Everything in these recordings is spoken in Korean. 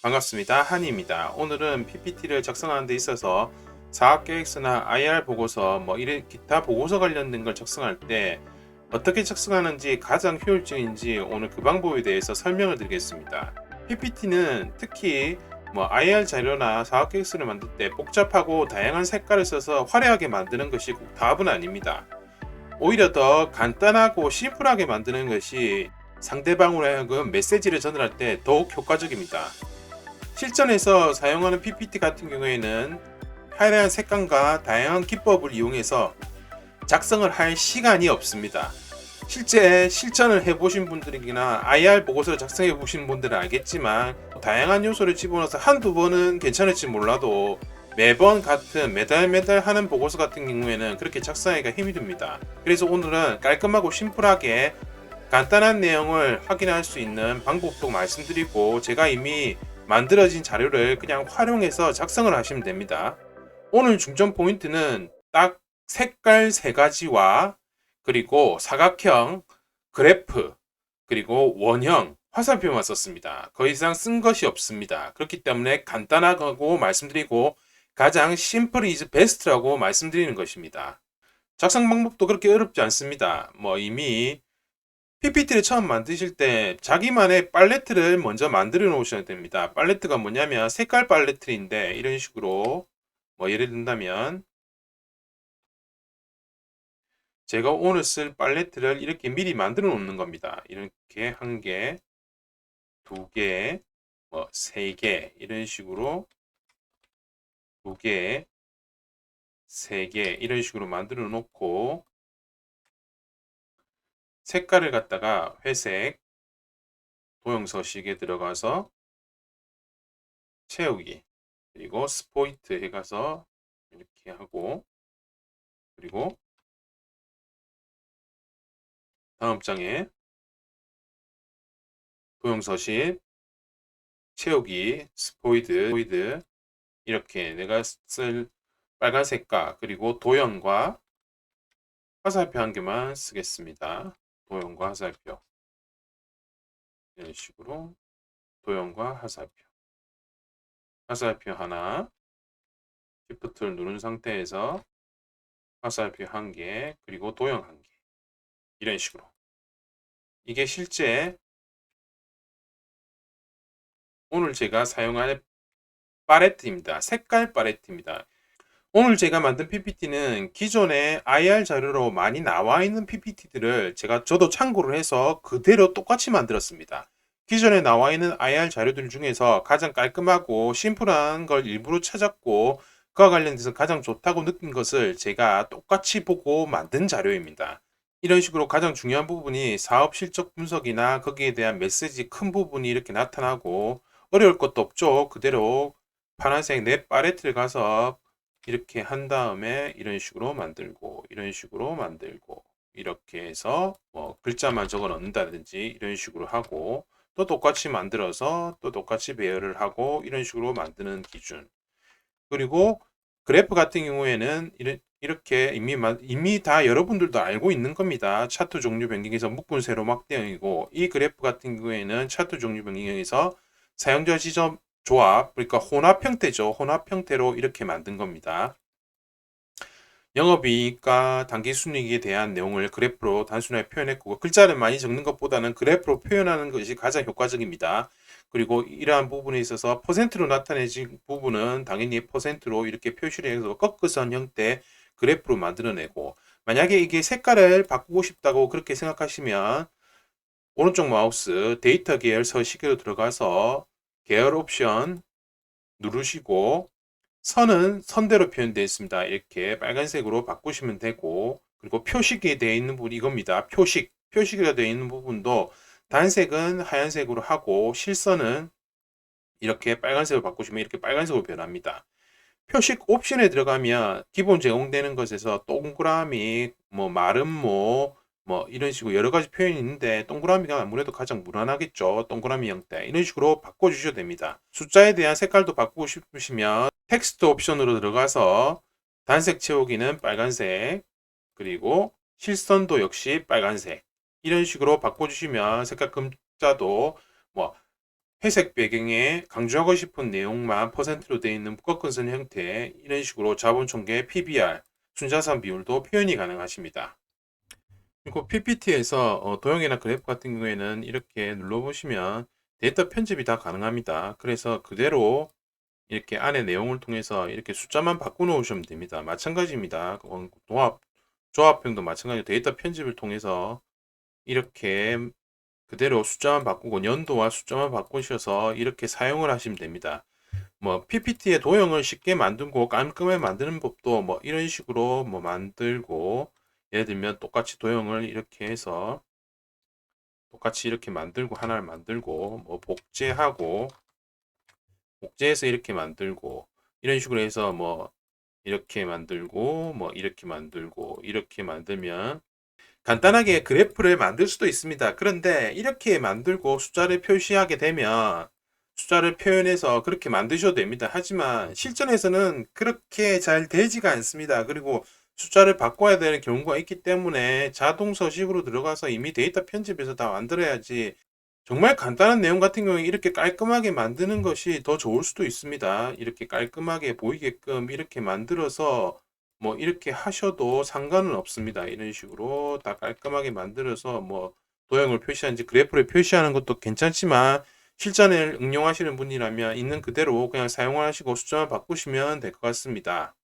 반갑습니다. 한이입니다. 오늘은 PPT를 작성하는 데 있어서 사업계획서나 IR 보고서, 이런 기타 보고서 관련된 걸 작성할 때 어떻게 작성하는지 가장 효율적인지 오늘 그 방법에 대해서 설명을 드리겠습니다. PPT는 특히 IR 자료나 사업계획서를 만들 때 복잡하고 다양한 색깔을 써서 화려하게 만드는 것이 꼭 답은 아닙니다. 오히려 더 간단하고 심플하게 만드는 것이 상대방으로 하여금 메시지를 전달할 때 더욱 효과적입니다. 실전에서 사용하는 PPT 같은 경우에는 화려한 색감과 다양한 기법을 이용해서 작성을 할 시간이 없습니다. 실제 실전을 해보신 분들이나 IR 보고서를 작성해 보신 분들은 알겠지만 다양한 요소를 집어넣어서 한두 번은 괜찮을지 몰라도 매번 같은 매달 하는 보고서 같은 경우에는 그렇게 작성하기가 힘이 듭니다. 그래서 오늘은 깔끔하고 심플하게 간단한 내용을 확인할 수 있는 방법도 말씀드리고 제가 이미 만들어진 자료를 그냥 활용해서 작성을 하시면 됩니다. 오늘 중점 포인트는 딱 색깔 세 가지와 그리고 사각형, 그래프, 그리고 원형, 화살표만 썼습니다. 더 이상 쓴 것이 없습니다. 그렇기 때문에 간단하고 말씀드리고 가장 심플 이즈 베스트라고 말씀드리는 것입니다. 작성 방법도 그렇게 어렵지 않습니다. 이미 PPT를 처음 만드실 때 자기만의 팔레트를 먼저 만들어 놓으셔야 됩니다. 팔레트가 뭐냐면 색깔 팔레트인데 이런 식으로 예를 든다면 제가 오늘 쓸 팔레트를 이렇게 미리 만들어 놓는 겁니다. 이렇게 한 개, 두 개, 세 개 이런 식으로 두 개, 세 개 이런 식으로 만들어 놓고 색깔을 갖다가 회색, 도형서식에 들어가서 채우기 그리고 스포이트 해가서 이렇게 하고 그리고 다음 장에 도형서식 채우기 스포이드 이렇게 내가 쓸 빨간색과 그리고 도형과 화살표 한 개만 쓰겠습니다. 도형과 화살표 이런 식으로 도형과 화살표 하나 Shift를 누른 상태에서 화살표 한 개 그리고 도형 한 개 이런 식으로 이게 실제 오늘 제가 사용할 팔레트입니다. 색깔 팔레트입니다. 오늘 제가 만든 PPT는 기존의 IR 자료로 많이 나와 있는 PPT들을 저도 참고를 해서 그대로 똑같이 만들었습니다. 기존에 나와 있는 IR 자료들 중에서 가장 깔끔하고 심플한 걸 일부러 찾았고 그와 관련돼서 가장 좋다고 느낀 것을 제가 똑같이 보고 만든 자료입니다. 이런 식으로 가장 중요한 부분이 사업 실적 분석이나 거기에 대한 메시지 큰 부분이 이렇게 나타나고 어려울 것도 없죠. 그대로 파란색 내 팔레트를 가서 이렇게 한 다음에 이런 식으로 만들고 이런 식으로 만들고 이렇게 해서 글자만 적어 넣는다든지 이런 식으로 하고 또 똑같이 만들어서 또 똑같이 배열을 하고 이런 식으로 만드는 기준 그리고 그래프 같은 경우에는 이렇게 이미 다 여러분들도 알고 있는 겁니다. 차트 종류 변경에서 묶은 세로 막대형이고 이 그래프 같은 경우에는 차트 종류 변경에서 사용자 지점 조합 그러니까 혼합 형태죠. 혼합 형태로 이렇게 만든 겁니다. 영업이익과 당기순이익에 대한 내용을 그래프로 단순하게 표현했고 글자를 많이 적는 것보다는 그래프로 표현하는 것이 가장 효과적입니다. 그리고 이러한 부분에 있어서 퍼센트로 나타내진 부분은 당연히 퍼센트로 이렇게 표시를 해서 꺾어선 형태 그래프로 만들어내고 만약에 이게 색깔을 바꾸고 싶다고 그렇게 생각하시면 오른쪽 마우스 데이터 계열 서식으로 들어가서 계열 옵션 누르시고 선은 선대로 표현되어 있습니다. 이렇게 빨간색으로 바꾸시면 되고 그리고 표식이 되어 있는 부분 이겁니다. 표식이 되어 있는 부분도 단색은 하얀색으로 하고 실선은 이렇게 빨간색으로 바꾸시면 이렇게 빨간색으로 변합니다. 표식 옵션에 들어가면 기본 제공되는 것에서 동그라미, 마른 이런 식으로 여러 가지 표현이 있는데 동그라미가 아무래도 가장 무난하겠죠. 동그라미 형태 이런 식으로 바꿔주셔도 됩니다. 숫자에 대한 색깔도 바꾸고 싶으시면 텍스트 옵션으로 들어가서 단색 채우기는 빨간색 그리고 실선도 역시 빨간색 이런 식으로 바꿔주시면 색깔 금자도 뭐 회색 배경에 강조하고 싶은 내용만 퍼센트로 되어 있는 묶어끈선 형태, 이런 식으로 자본총계 PBR, 순자산 비율도 표현이 가능하십니다. 그리고 PPT에서 도형이나 그래프 같은 경우에는 이렇게 눌러보시면 데이터 편집이 다 가능합니다. 그래서 그대로 이렇게 안에 내용을 통해서 이렇게 숫자만 바꿔놓으시면 됩니다. 마찬가지입니다. 조합형도 마찬가지로 데이터 편집을 통해서 이렇게 그대로 숫자만 바꾸고 연도와 숫자만 바꾸셔서 이렇게 사용을 하시면 됩니다. 뭐 PPT의 도형을 쉽게 만들고 깔끔하게 만드는 법도 뭐 이런 식으로 뭐 만들고, 예를 들면 똑같이 도형을 이렇게 해서 똑같이 이렇게 만들고 하나를 만들고 뭐 복제해서 이렇게 만들고 이런 식으로 해서 뭐 이렇게 만들고 뭐 이렇게 만들고 이렇게 만들면 간단하게 그래프를 만들 수도 있습니다. 그런데 이렇게 만들고 숫자를 표시하게 되면 숫자를 표현해서 그렇게 만드셔도 됩니다. 하지만 실전에서는 그렇게 잘 되지가 않습니다. 그리고 숫자를 바꿔야 되는 경우가 있기 때문에 자동 서식으로 들어가서 이미 데이터 편집해서 다 만들어야지, 정말 간단한 내용 같은 경우에 이렇게 깔끔하게 만드는 것이 더 좋을 수도 있습니다. 이렇게 깔끔하게 보이게끔 이렇게 만들어서 뭐 이렇게 하셔도 상관은 없습니다. 이런 식으로 다 깔끔하게 만들어서 뭐 도형을 표시하는지 그래프를 표시하는 것도 괜찮지만, 실전에 응용하시는 분이라면 있는 그대로 그냥 사용하시고 숫자만 바꾸시면 될 것 같습니다.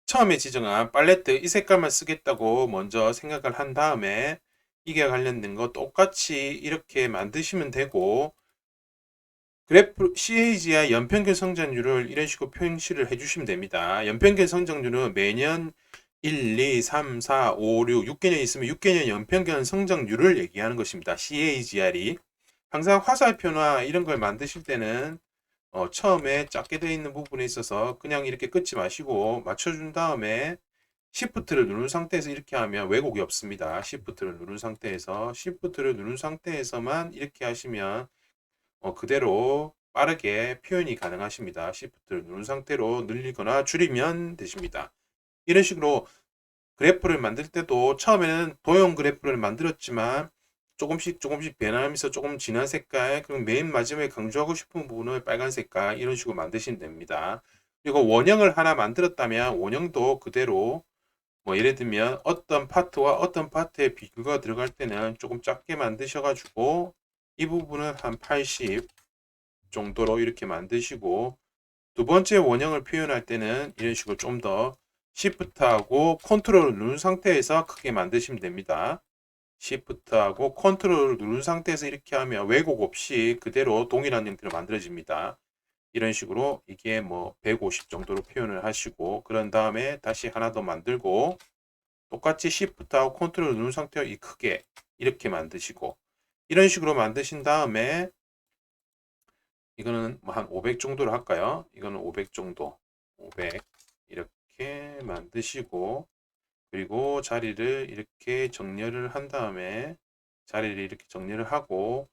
처음에 지정한 팔레트 이 색깔만 쓰겠다고 먼저 생각을 한 다음에 이게 관련된 거 똑같이 이렇게 만드시면 되고, 그래프 CAGR 연평균 성장률을 이런 식으로 표시를 해주시면 됩니다. 연평균 성장률은 매년 1, 2, 3, 4, 5, 6, 6개년 있으면 6개년 연평균 성장률을 얘기하는 것입니다. CAGR이. 항상 화살표나 이런 걸 만드실 때는 처음에 작게 되어 있는 부분에 있어서 그냥 이렇게 끊지 마시고 맞춰준 다음에 Shift를 누른 상태에서 이렇게 하면 왜곡이 없습니다. Shift를 누른 상태에서만 이렇게 하시면 그대로 빠르게 표현이 가능하십니다. Shift를 누른 상태로 늘리거나 줄이면 되십니다. 이런 식으로 그래프를 만들 때도 처음에는 도형 그래프를 만들었지만 조금씩 변하면서 조금 진한 색깔, 그리고 맨 마지막에 강조하고 싶은 부분을 빨간 색깔, 이런 식으로 만드시면 됩니다. 그리고 원형을 하나 만들었다면 원형도 그대로 뭐 예를 들면 어떤 파트와 어떤 파트의 비교가 들어갈 때는 조금 작게 만드셔가지고 이 부분은 한 80 정도로 이렇게 만드시고, 두 번째 원형을 표현할 때는 이런 식으로 좀 더 Shift하고 컨트롤을 누른 상태에서 크게 만드시면 됩니다. Shift하고 컨트롤을 누른 상태에서 이렇게 하면 왜곡 없이 그대로 동일한 형태로 만들어집니다. 이런 식으로 이게 뭐 150 정도로 표현을 하시고, 그런 다음에 다시 하나 더 만들고 똑같이 Shift하고 컨트롤 누른 상태로 이 크게 이렇게 만드시고, 이런 식으로 만드신 다음에 이거는 뭐 한 500 정도로 할까요? 이거는 500 정도, 500 이렇게 만드시고, 그리고 자리를 이렇게 정렬을 한 다음에 자리를 이렇게 정렬을 하고,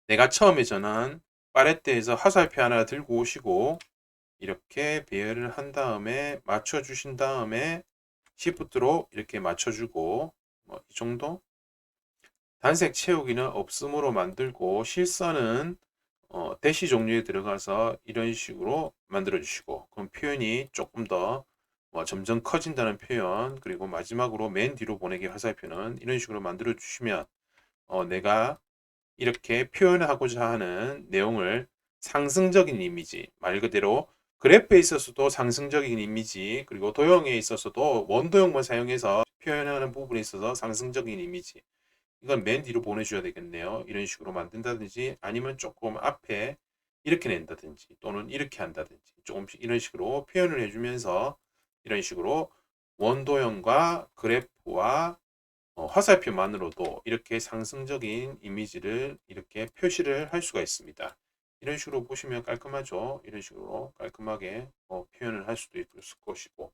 내가 처음에 전한 팔레트에서 화살표 하나 들고 오시고 이렇게 배열을 한 다음에 맞춰 주신 다음에 시프트로 이렇게 맞춰주고, 뭐 이 정도. 단색 채우기는 없음으로 만들고 실선은 대시 종류에 들어가서 이런 식으로 만들어 주시고, 그럼 표현이 조금 더 점점 커진다는 표현, 그리고 마지막으로 맨 뒤로 보내기 화살표는 이런 식으로 만들어 주시면 내가 이렇게 표현하고자 하는 내용을 상승적인 이미지, 말 그대로 그래프에 있어서도 상승적인 이미지, 그리고 도형에 있어서도 원도형만 사용해서 표현하는 부분에 있어서 상승적인 이미지, 이건 맨 뒤로 보내줘야 되겠네요. 이런 식으로 만든다든지 아니면 조금 앞에 이렇게 낸다든지 또는 이렇게 한다든지 조금씩 이런 식으로 표현을 해주면서 이런 식으로 원도형과 그래프와 화살표만으로도 이렇게 상승적인 이미지를 이렇게 표시를 할 수가 있습니다. 이런 식으로 보시면 깔끔하죠. 이런 식으로 깔끔하게 표현을 할 수도 있을 것이고,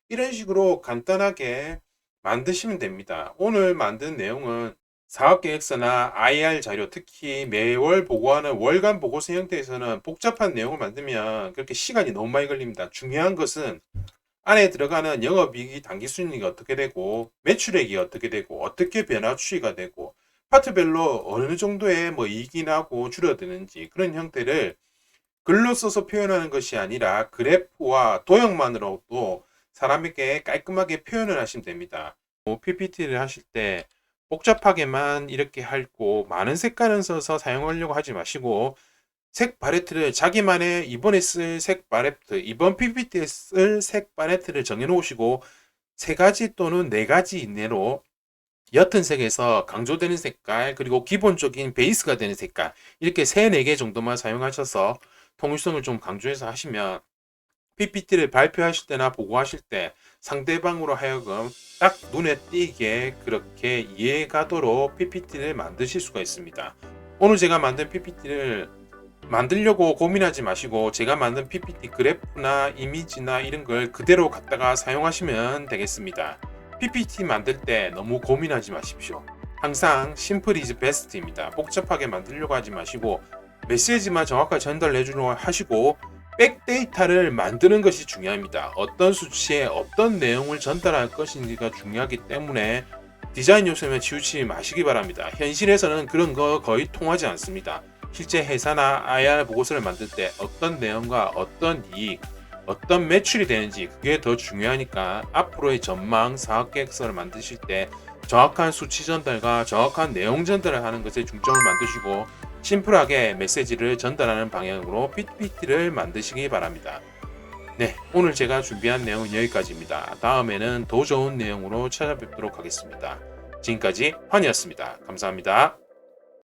이런 식으로 간단하게 만드시면 됩니다. 오늘 만든 내용은 사업계획서나 IR 자료, 특히 매월 보고하는 월간 보고서 형태에서는 복잡한 내용을 만들면 그렇게 시간이 너무 많이 걸립니다. 중요한 것은 안에 들어가는 영업이익이 당기순이익이 어떻게 되고 매출액이 어떻게 되고 어떻게 변화 추이가 되고 파트별로 어느 정도의 뭐 이익이 나고 줄어드는지 그런 형태를 글로 써서 표현하는 것이 아니라 그래프와 도형만으로도 사람에게 깔끔하게 표현을 하시면 됩니다. PPT를 하실 때 복잡하게만 이렇게 하고 많은 색깔을 써서 사용하려고 하지 마시고 색 팔레트를 자기만의 이번에 쓸 색 팔레트, 이번 PPT에 쓸 색 팔레트를 정해 놓으시고 3가지 또는 4가지 이내로 옅은 색에서 강조되는 색깔, 그리고 기본적인 베이스가 되는 색깔, 이렇게 3-4개 정도만 사용하셔서 통일성을 좀 강조해서 하시면 PPT를 발표하실 때나 보고하실 때 상대방으로 하여금 딱 눈에 띄게 그렇게 이해가도록 PPT를 만드실 수가 있습니다. 오늘 제가 만든 PPT를 만들려고 고민하지 마시고 제가 만든 PPT 그래프나 이미지나 이런 걸 그대로 갖다가 사용하시면 되겠습니다. PPT 만들 때 너무 고민하지 마십시오. 항상 심플 이즈 베스트입니다. 복잡하게 만들려고 하지 마시고 메시지만 정확하게 전달해 주려고 하시고 백데이터를 만드는 것이 중요합니다. 어떤 수치에 어떤 내용을 전달할 것인지가 중요하기 때문에 디자인 요소면 치우치지 마시기 바랍니다. 현실에서는 그런 거 거의 통하지 않습니다. 실제 회사나 IR 보고서를 만들 때 어떤 내용과 어떤 이익, 어떤 매출이 되는지 그게 더 중요하니까 앞으로의 전망, 사업계획서를 만드실 때 정확한 수치 전달과 정확한 내용 전달을 하는 것에 중점을 만드시고 심플하게 메시지를 전달하는 방향으로 PPT를 만드시기 바랍니다. 네, 오늘 제가 준비한 내용은 여기까지입니다. 다음에는 더 좋은 내용으로 찾아뵙도록 하겠습니다. 지금까지 환이었습니다. 감사합니다.